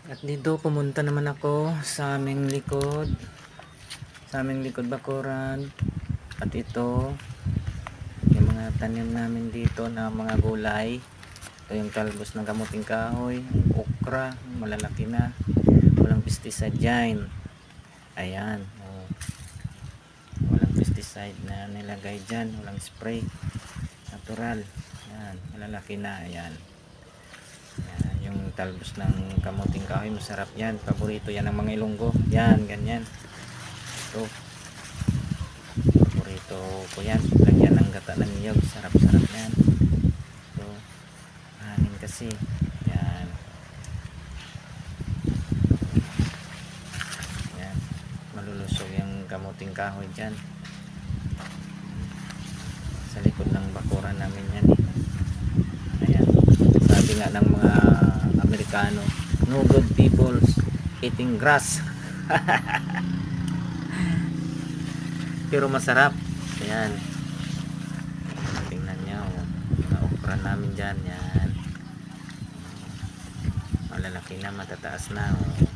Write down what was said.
At dito pumunta naman ako sa aming likod bakuran. At ito yung mga tanim namin dito na mga gulay. Ito yung talbos ng kamuting kahoy, okra, malalaki na, walang pesticide dyan. Ayan, oh. Walang pesticide na nilagay dyan, walang spray, natural. Ayan, malalaki na. Ayan, yung talbos ng kamuting kahoy, masarap yan, paborito yan ng mga Ilonggo. Yan, ganyan. Ito, paborito ko yan, lagyan ng gata ng niyog, sarap-sarap yan. Ito, hangin kasi. Yan, yan, malulusog yung kamuting kahoy dyan sa likod ng bakuran namin yan eh. Ayan, sabi nga ng mga Amerikano, no good people eating grass. Pero masarap. Ayan, tingnan nyo mga okra namin dyan. Yan, malalaki na, matataas na, oh.